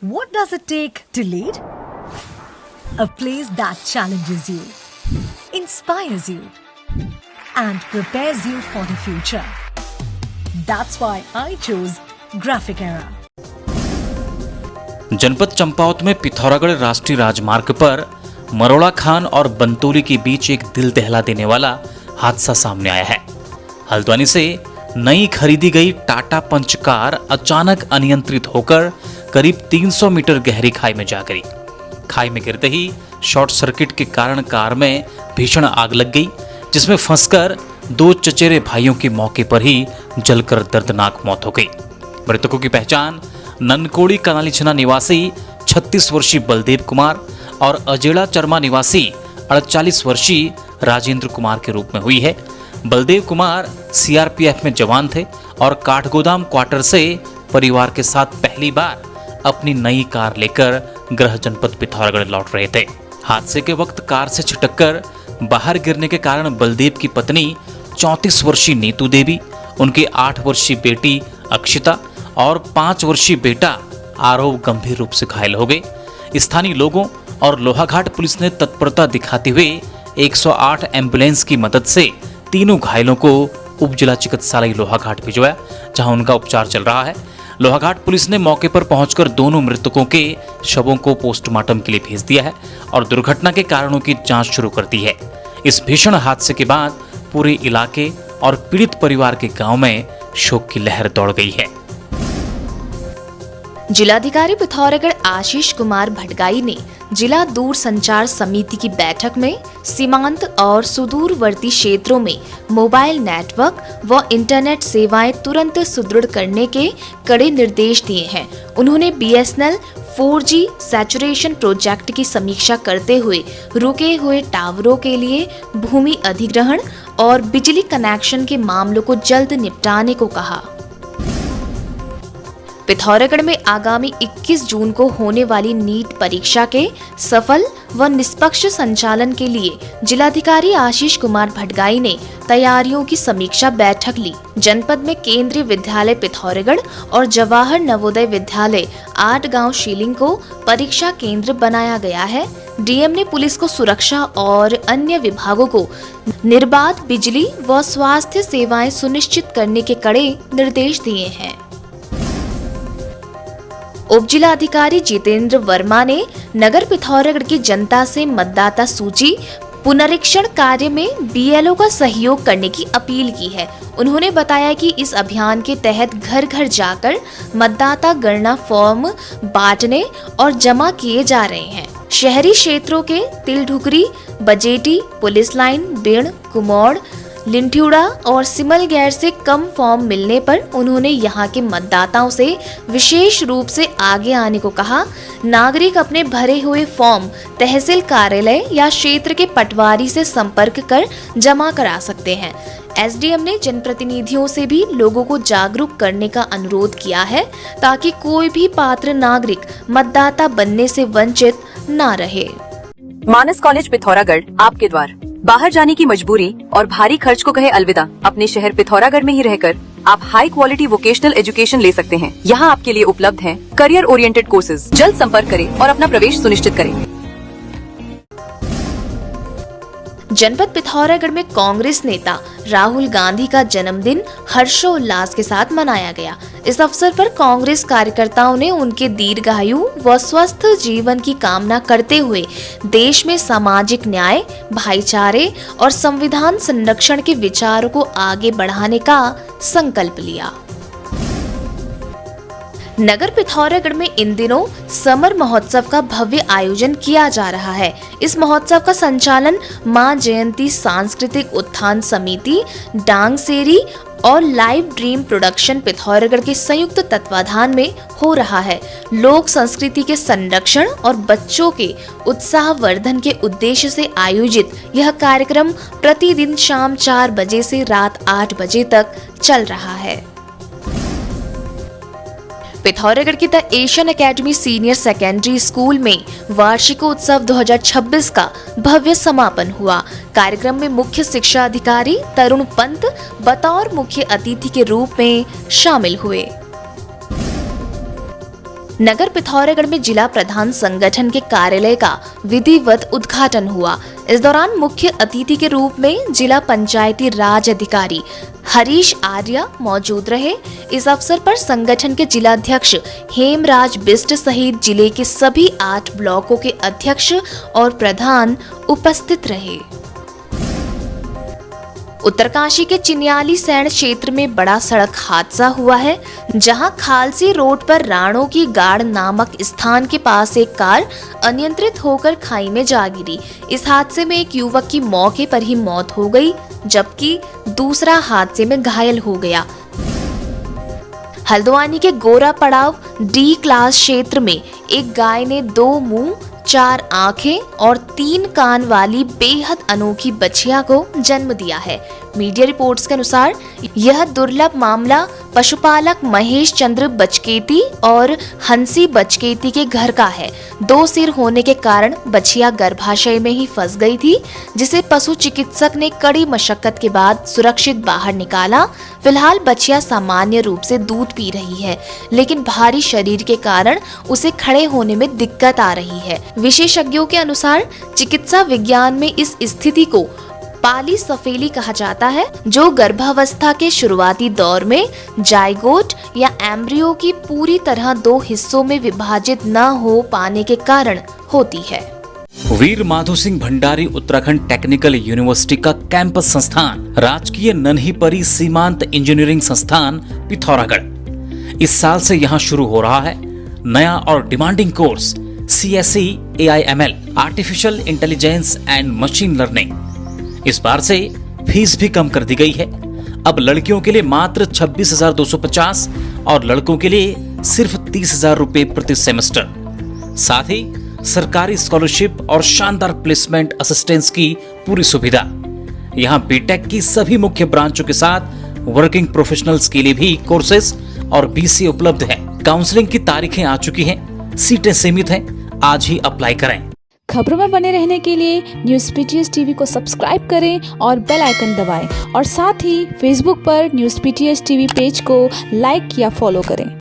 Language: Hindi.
What does it take to lead? A place that challenges you, inspires you, and prepares you for the future. That's why I chose Graphic Era. जनपद चंपावत में पिथौरागढ़ राष्ट्रीय राजमार्ग पर मरोड़ा खान और बंतोली के बीच एक दिल दहला देने वाला हादसा सामने आया है। हल्द्वानी से नई खरीदी गई टाटा पंच कार अचानक अनियंत्रित होकर करीब 300 मीटर गहरी खाई में जा गिरी। खाई में गिरते ही शॉर्ट सर्किट के कारण कार में भीषण आग लग गई, जिसमें फंसकर दो चचेरे भाइयों की मौके पर ही जलकर दर्दनाक मौत हो गई। मृतकों की पहचान ननकोड़ी कनालीछना निवासी 36 वर्षीय बलदेव कुमार और अजेड़ा चरमा निवासी 48 वर्षीय राजेंद्र कुमार के रूप में हुई है। बलदेव कुमार सीआरपीएफ में जवान थे और काठगोदाम क्वार्टर से परिवार के साथ पहली बार अपनी नई कार लेकर गृह जनपद पिथौरागढ़ लौट रहे थे। हादसे के वक्त कार से छिटककर बाहर गिरने के कारण बलदेव की पत्नी 34 वर्षीय नीतू देवी, उनकी 8 वर्षीय बेटी अक्षिता और 5 वर्षीय बेटा आरव गंभीर रूप से घायल हो गए। स्थानीय लोगों और लोहाघाट पुलिस ने तत्परता दिखाते हुए 108 एम्बुलेंस की मदद से तीनों घायलों को उप जिला चिकित्सालय लोहाघाट भिजवाया, जहां उनका उपचार चल रहा है। लोहाघाट पुलिस ने मौके पर पहुंचकर दोनों मृतकों के शवों को पोस्टमार्टम के लिए भेज दिया है और दुर्घटना के कारणों की जांच शुरू कर दी है। इस भीषण हादसे के बाद पूरे इलाके और पीड़ित परिवार के गांव में शोक की लहर दौड़ गई है। जिलाधिकारी पिथौरागढ़ आशीष कुमार भटगाई ने जिला दूर संचार समिति की बैठक में सीमांत और सुदूरवर्ती क्षेत्रों में मोबाइल नेटवर्क व इंटरनेट सेवाएं तुरंत सुदृढ़ करने के कड़े निर्देश दिए हैं। उन्होंने बीएसएनएल 4G सैचुरेशन प्रोजेक्ट की समीक्षा करते हुए रुके हुए टावरों के लिए भूमि अधिग्रहण और बिजली कनेक्शन के मामलों को जल्द निपटाने को कहा। पिथौरागढ़ में आगामी 21 जून को होने वाली नीट परीक्षा के सफल व निष्पक्ष संचालन के लिए जिलाधिकारी आशीष कुमार भटगाई ने तैयारियों की समीक्षा बैठक ली। जनपद में केंद्रीय विद्यालय पिथौरागढ़ और जवाहर नवोदय विद्यालय 8 गांव शीलिंग को परीक्षा केंद्र बनाया गया है। डीएम ने पुलिस को सुरक्षा और अन्य विभागों को निर्बाध बिजली व स्वास्थ्य सेवाएं सुनिश्चित करने के कड़े निर्देश दिए हैं। उप जिलाधिकारी जितेंद्र वर्मा ने नगर पिथौरागढ़ की जनता से मतदाता सूची पुनरीक्षण कार्य में बीएलओ का सहयोग करने की अपील की है। उन्होंने बताया कि इस अभियान के तहत घर घर जाकर मतदाता गणना फॉर्म बांटने और जमा किए जा रहे हैं। शहरी क्षेत्रों के तिलढुकरी, बजेटी, पुलिस लाइन, बिण, कुमौड़, लिंठियुड़ा और सिमलगैर से कम फॉर्म मिलने पर उन्होंने यहां के मतदाताओं से विशेष रूप से आगे आने को कहा। नागरिक अपने भरे हुए फॉर्म तहसील कार्यालय या क्षेत्र के पटवारी से संपर्क कर जमा करा सकते हैं। एसडीएम ने जनप्रतिनिधियों से भी लोगों को जागरूक करने का अनुरोध किया है, ताकि कोई भी पात्र नागरिक मतदाता बनने से वंचित न रहे। मानस कॉलेज पिथौरागढ़ आपके द्वार। बाहर जाने की मजबूरी और भारी खर्च को कहे अलविदा, अपने शहर पिथौरागढ़ में ही रहकर आप हाई क्वालिटी वोकेशनल एजुकेशन ले सकते हैं। यहाँ आपके लिए उपलब्ध हैं करियर ओरिएंटेड कोर्सेज। जल्द संपर्क करें और अपना प्रवेश सुनिश्चित करें। जनपद पिथौरागढ़ में कांग्रेस नेता राहुल गांधी का जन्मदिन हर्षोल्लास के साथ मनाया गया। इस अवसर पर कांग्रेस कार्यकर्ताओं ने उनके दीर्घायु व स्वस्थ जीवन की कामना करते हुए देश में सामाजिक न्याय, भाईचारे और संविधान संरक्षण के विचारों को आगे बढ़ाने का संकल्प लिया। नगर पिथौरागढ़ में इन दिनों समर महोत्सव का भव्य आयोजन किया जा रहा है। इस महोत्सव का संचालन मां जयंती सांस्कृतिक उत्थान समिति, डांगसेरी और लाइव ड्रीम प्रोडक्शन पिथौरागढ़ के संयुक्त तत्वाधान में हो रहा है। लोक संस्कृति के संरक्षण और बच्चों के उत्साहवर्धन के उद्देश्य से आयोजित यह कार्यक्रम प्रतिदिन शाम 4 बजे से रात 8 बजे तक चल रहा है। पिथौरागढ़ की the Asian academy senior secondary school में वार्षिकोत्सव 2026 का भव्य समापन हुआ। कार्यक्रम में मुख्य शिक्षा अधिकारी तरुण पंत बतौर मुख्य अतिथि के रूप में शामिल हुए। नगर पिथौरागढ़ में जिला प्रधान संगठन के कार्यालय का विधिवत उद्घाटन हुआ। इस दौरान मुख्य अतिथि के रूप में जिला पंचायती राज अधिकारी हरीश आर्य मौजूद रहे। इस अवसर पर संगठन के जिलाध्यक्ष हेमराज बिष्ट सहित जिले के सभी 8 ब्लॉकों के अध्यक्ष और प्रधान उपस्थित रहे। उत्तरकाशी के चिन्याली सैण क्षेत्र में बड़ा सड़क हादसा हुआ है, जहां खालसी रोड पर राणों की गाड़ नामक स्थान के पास एक कार अनियंत्रित होकर खाई में जा गिरी। इस हादसे में एक युवक की मौके पर ही मौत हो गई, जबकि दूसरा हादसे में घायल हो गया। हल्द्वानी के गोरा पड़ाव डी क्लास क्षेत्र में एक गाय ने 2 मुंह, 4 आंखें और 3 कान वाली बेहद अनोखी बछिया को जन्म दिया है। मीडिया रिपोर्ट्स के अनुसार यह दुर्लभ मामला पशुपालक महेश चंद्र बचकेती और हंसी बचकेती के घर का है। 2 सिर होने के कारण बछिया गर्भाशय में ही फंस गई थी, जिसे पशु चिकित्सक ने कड़ी मशक्कत के बाद सुरक्षित बाहर निकाला। फिलहाल बछिया सामान्य रूप से दूध पी रही है, लेकिन भारी शरीर के कारण उसे खड़े होने में दिक्कत आ रही है। विशेषज्ञों के अनुसार चिकित्सा विज्ञान में इस स्थिति को पाली सफेली कहा जाता है, जो गर्भावस्था के शुरुआती दौर में जायगोट या एम्ब्रियो की पूरी तरह 2 हिस्सों में विभाजित न हो पाने के कारण होती है। वीर माधो सिंह भंडारी उत्तराखंड टेक्निकल यूनिवर्सिटी का कैंपस संस्थान राजकीय नन्ही परी सीमांत इंजीनियरिंग संस्थान पिथौरागढ़ इस साल से यहाँ शुरू हो रहा है नया और demanding course CSE AIML artificial intelligence and machine learning. इस बार से फीस भी कम कर दी गई है। अब लड़कियों के लिए मात्र 26,250 और लड़कों के लिए सिर्फ 30,000 रुपए प्रति सेमेस्टर। साथ ही सरकारी स्कॉलरशिप और शानदार प्लेसमेंट असिस्टेंस की पूरी सुविधा। यहाँ बीटेक की सभी मुख्य ब्रांचों के साथ वर्किंग प्रोफेशनल्स के लिए भी कोर्सेज और BCA उपलब्ध है। काउंसलिंग की तारीखें आ चुकी हैं, सीटें सीमित हैं। आज ही अप्लाई करें। खबरों में बने रहने के लिए न्यूज़ PTS TV को सब्सक्राइब करें और बेल आइकन दबाएं और साथ ही फेसबुक पर न्यूज़ PTS TV पेज को लाइक या फॉलो करें।